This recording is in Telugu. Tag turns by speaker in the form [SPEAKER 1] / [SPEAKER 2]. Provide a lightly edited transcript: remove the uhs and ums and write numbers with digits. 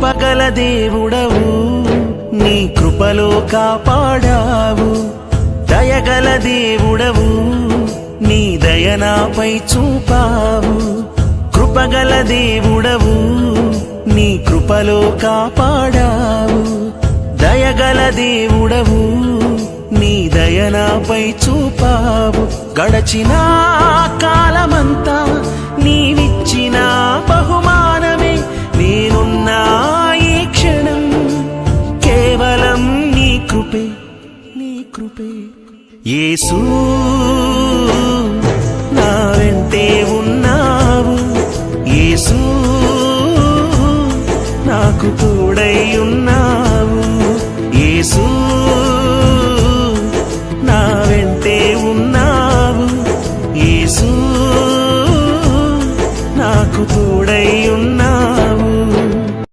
[SPEAKER 1] కృపగల దేవుడవు, నీ కృపలో కాపాడావు. దయగల దేవుడవు, నీ దయ నాపై చూపావు. కృపగల దేవుడవు, నీ కృపలో కాపాడావు. దయగల దేవుడవు, నీ దయ నాపై చూపావు. గడచిన కాలమంతా నీవిచ్చిన బహుమానమే, నేనున్నా ఈ క్షణం కేవలం నీ కృపే, నీ కృపే. యేసూ నా వెంటే ఉన్నావు, యేసూ నాకు తోడై ఉన్నావు, యేసూ